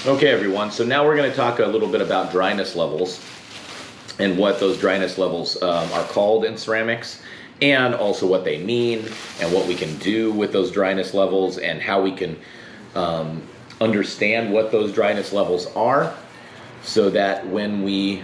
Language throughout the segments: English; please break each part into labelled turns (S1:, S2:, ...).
S1: Okay, everyone, so now we're going to talk a little bit about dryness levels and what those dryness levels are called in ceramics, and also what they mean and what we can do with those dryness levels and how we can understand what those dryness levels are, so that when we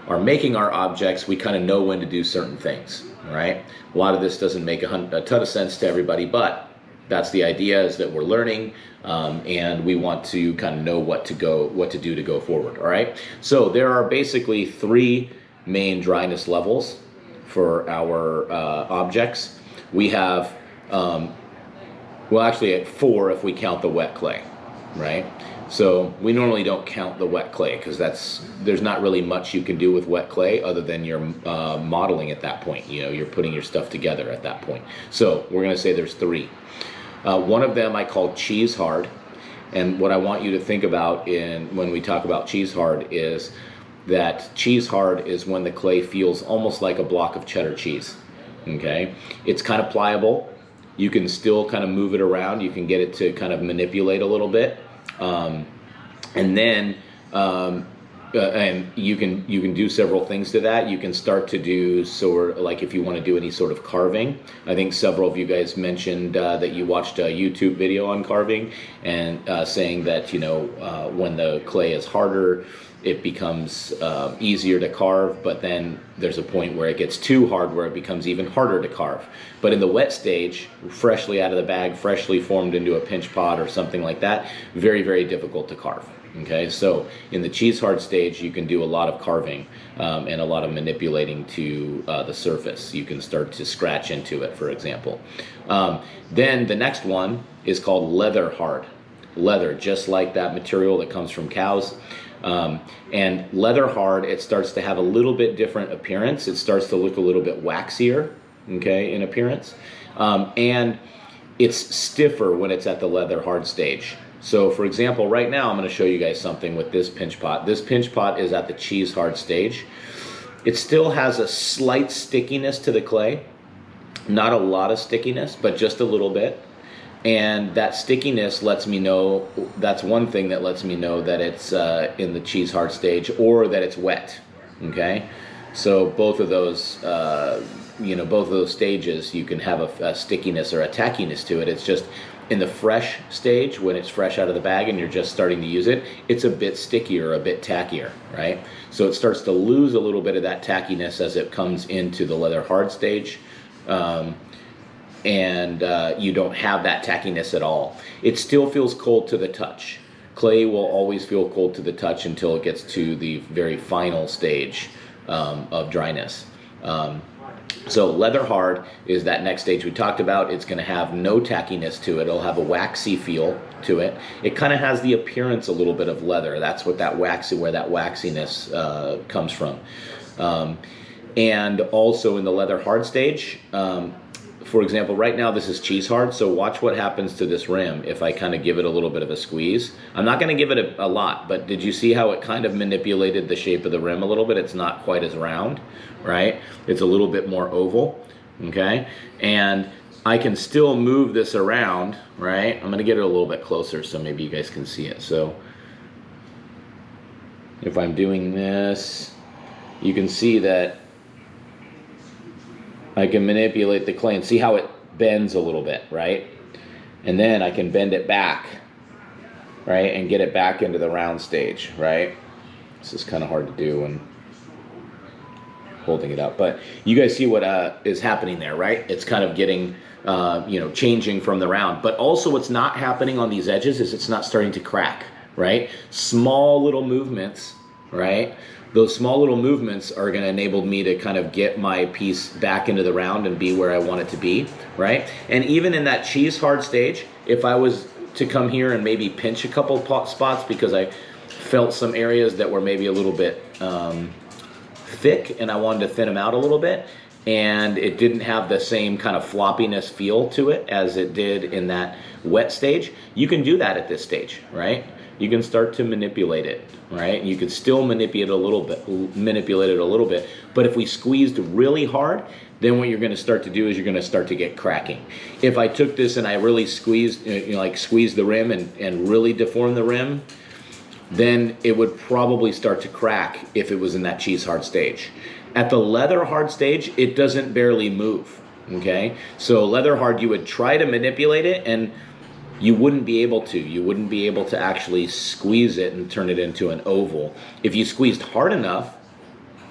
S1: are making our objects, we kind of know when to do certain things, right? A lot of this doesn't make a ton of sense to everybody, but that's the idea, is that we're learning, and we want to kind of know what to do to go forward. All right. So there are basically three main dryness levels for our objects. We have, well, actually, four if we count the wet clay, right? So we normally don't count the wet clay because there's not really much you can do with wet clay other than you're modeling at that point. You know, you're putting your stuff together at that point. So we're going to say there's three. One of them I call cheese hard, and what I want you to think about when we talk about cheese hard is that cheese hard is when the clay feels almost like a block of cheddar cheese. Okay, it's kind of pliable. You can still kind of move it around. You can get it to kind of manipulate a little bit, and then and you can do several things to that. You can start to do like if you want to do any sort of carving. I think several of you guys mentioned that you watched a YouTube video on carving and saying that when the clay is harder, it becomes easier to carve, but then there's a point where it gets too hard where it becomes even harder to carve. But in the wet stage, freshly out of the bag, freshly formed into a pinch pot or something like that, very, very difficult to carve. Okay, so in the cheese hard stage, you can do a lot of carving and a lot of manipulating to the surface. You can start to scratch into it, for example. Then the next one is called leather hard. Leather, just like that material that comes from cows. And leather hard, it starts to have a little bit different appearance. It starts to look a little bit waxier, okay, in appearance. And it's stiffer when it's at the leather hard stage. So for example, right now I'm going to show you guys something with this pinch pot. This pinch pot is at the cheese hard stage. It still has a slight stickiness to the clay. Not a lot of stickiness, but just a little bit. And that stickiness lets me know, that's one thing that lets me know that it's in the cheese hard stage or that it's wet, okay? So both of those, both of those stages, you can have a stickiness or a tackiness to it. It's just in the fresh stage, when it's fresh out of the bag and you're just starting to use it, it's a bit stickier, a bit tackier, right? So it starts to lose a little bit of that tackiness as it comes into the leather hard stage. And you don't have that tackiness at all. It still feels cold to the touch. Clay will always feel cold to the touch until it gets to the very final stage of dryness. So leather hard is that next stage we talked about. It's going to have no tackiness to it. It'll have a waxy feel to it. It kind of has the appearance a little bit of leather. That's what that where that waxiness comes from. And also in the leather hard stage, for example, right now this is cheese hard, so watch what happens to this rim if I kind of give it a little bit of a squeeze. I'm not going to give it a lot, but did you see how it kind of manipulated the shape of the rim a little bit? It's not quite as round, right? It's a little bit more oval, okay? And I can still move this around, right? I'm going to get it a little bit closer so maybe you guys can see it. So if I'm doing this, you can see that I can manipulate the clay and see how it bends a little bit, right? And then I can bend it back, right? And get it back into the round stage, right? This is kind of hard to do when holding it up. But you guys see what is happening there, right? It's kind of getting, changing from the round. But also what's not happening on these edges is it's not starting to crack, right? Small little movements, right? Those small little movements are going to enable me to kind of get my piece back into the round and be where I want it to be, right? And even in that cheese hard stage, if I was to come here and maybe pinch a couple spots because I felt some areas that were maybe a little bit thick and I wanted to thin them out a little bit, and it didn't have the same kind of floppiness feel to it as it did in that wet stage, you can do that at this stage, right? You can start to manipulate it, right? You can still manipulate it a little bit, but if we squeezed really hard, then what you're going to start to do is you're going to start to get cracking. If I took this and I really squeezed, squeezed the rim and really deformed the rim, then it would probably start to crack if it was in that cheese hard stage. At the leather hard stage, it doesn't barely move, okay? So leather hard, you would try to manipulate it and you wouldn't be able to. You wouldn't be able to actually squeeze it and turn it into an oval. If you squeezed hard enough,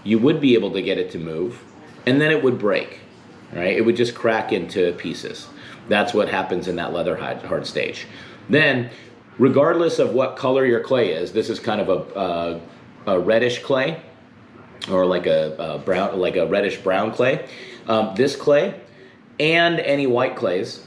S1: you would be able to get it to move, and then it would break, right? It would just crack into pieces. That's what happens in that leather hard stage. Then, regardless of what color your clay is, this is kind of a reddish clay, or like a brown, like a reddish brown clay. This clay and any white clays,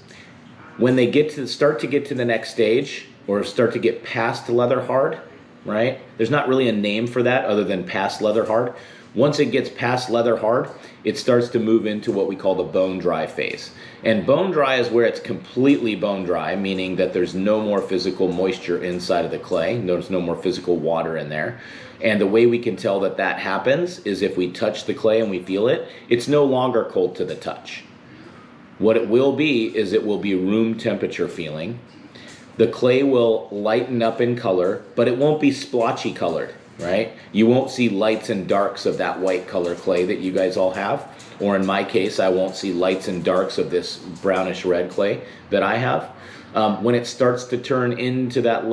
S1: when they start to get to the next stage, or start to get past leather hard, right? There's not really a name for that other than past leather hard. Once it gets past leather hard, it starts to move into what we call the bone dry phase. And bone dry is where it's completely bone dry, meaning that there's no more physical moisture inside of the clay. There's no more physical water in there. And the way we can tell that that happens is if we touch the clay and we feel it, it's no longer cold to the touch. What it will be is it will be room temperature feeling. The clay will lighten up in color, but it won't be splotchy colored, right? You won't see lights and darks of that white color clay that you guys all have. Or in my case, I won't see lights and darks of this brownish red clay that I have. When it starts to turn into that,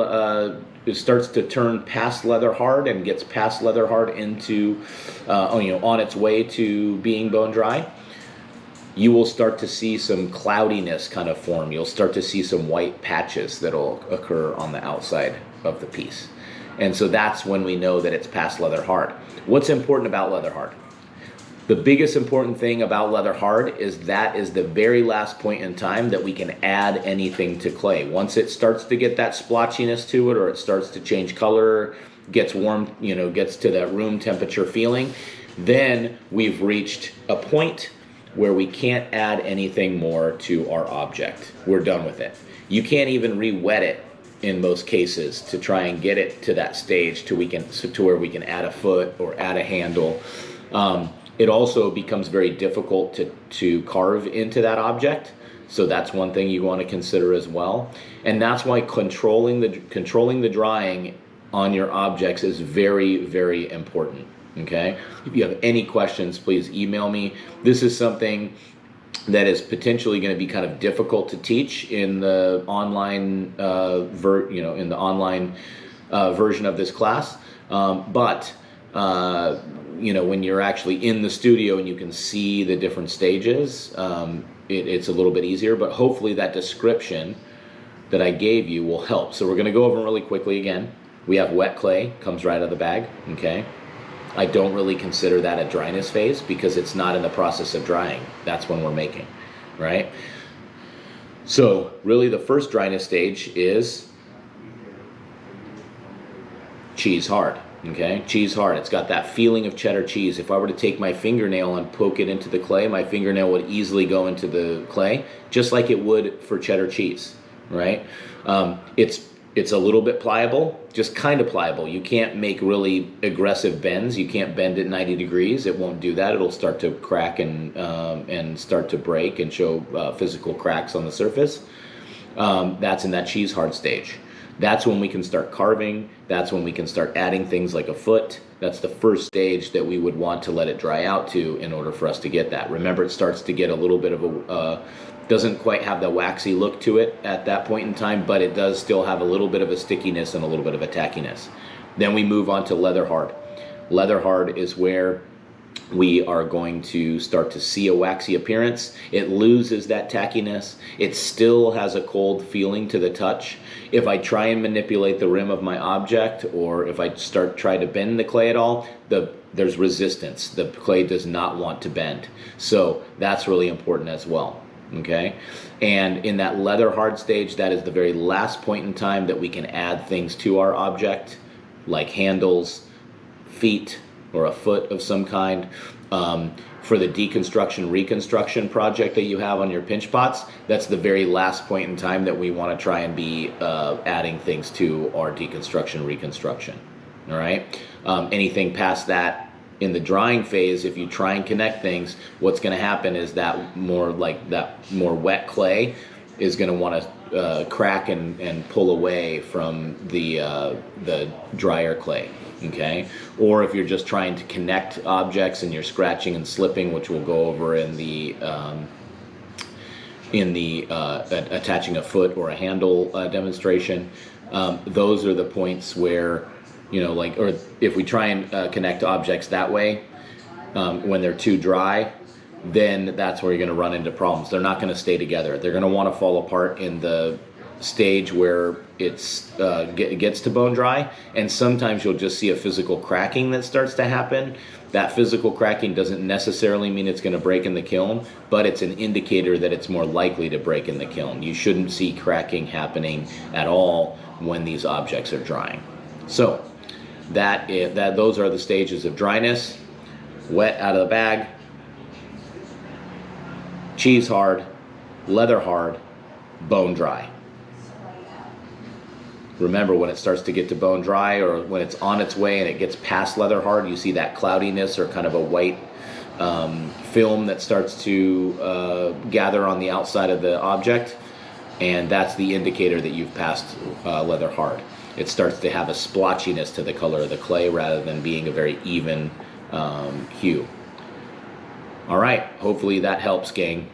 S1: it starts to turn past leather hard and gets past leather hard into, on its way to being bone dry, you will start to see some cloudiness kind of form. You'll start to see some white patches that'll occur on the outside of the piece. And so that's when we know that it's past leather hard. What's important about leather hard? The biggest important thing about leather hard is that is the very last point in time that we can add anything to clay. Once it starts to get that splotchiness to it, or it starts to change color, gets warm, gets to that room temperature feeling, then we've reached a point where we can't add anything more to our object. We're done with it. You can't even re-wet it in most cases to try and get it to that stage to where we can add a foot or add a handle. It also becomes very difficult to carve into that object. So that's one thing you want to consider as well. And that's why controlling the drying on your objects is very, very important. Okay? If you have any questions, please email me. This is something that is potentially going to be kind of difficult to teach in the online version of this class. But when you're actually in the studio and you can see the different stages, it's a little bit easier. But hopefully that description that I gave you will help. So we're going to go over them really quickly again. We have wet clay, comes right out of the bag. Okay. I don't really consider that a dryness phase because it's not in the process of drying. That's when we're making, right? So really the first dryness stage is cheese hard, okay? Cheese hard, it's got that feeling of cheddar cheese. If I were to take my fingernail and poke it into the clay, my fingernail would easily go into the clay, just like it would for cheddar cheese, right? It's a little bit pliable, just kind of pliable. You can't make really aggressive bends. You can't bend it 90 degrees. It won't do that. It'll start to crack and start to break and show physical cracks on the surface. That's in that cheese hard stage. That's when we can start carving. That's when we can start adding things like a foot. That's the first stage that we would want to let it dry out to in order for us to get that. Remember, it starts to get a little bit of doesn't quite have the waxy look to it at that point in time, but it does still have a little bit of a stickiness and a little bit of a tackiness. Then we move on to leather hard. Leather hard is where we are going to start to see a waxy appearance. It loses that tackiness. It still has a cold feeling to the touch. If I try and manipulate the rim of my object, or if I try to bend the clay at all, there's resistance. The clay does not want to bend. So that's really important as well. Okay, and in that leather hard stage, that is the very last point in time that we can add things to our object, like handles, feet, or a foot of some kind. For the deconstruction reconstruction project that you have on your pinch pots, that's the very last point in time that we want to try and be adding things to our deconstruction reconstruction. All right, anything past that, in the drying phase, if you try and connect things, what's going to happen is that more wet clay is going to want to crack and pull away from the drier clay. Okay, or if you're just trying to connect objects and you're scratching and slipping, which we'll go over in the attaching a foot or a handle demonstration. Those are the points where, you know, like, or if we try and connect objects that way, when they're too dry, then that's where you're going to run into problems. They're not going to stay together. They're going to want to fall apart in the stage where it gets to bone dry, and sometimes you'll just see a physical cracking that starts to happen. That physical cracking doesn't necessarily mean it's going to break in the kiln, but it's an indicator that it's more likely to break in the kiln. You shouldn't see cracking happening at all when these objects are drying. So those are the stages of dryness: wet out of the bag, cheese hard, leather hard, bone dry. Remember, when it starts to get to bone dry, or when it's on its way and it gets past leather hard, you see that cloudiness or kind of a white film that starts to gather on the outside of the object, and that's the indicator that you've passed leather hard. It starts to have a splotchiness to the color of the clay rather than being a very even hue. All right, hopefully that helps, gang.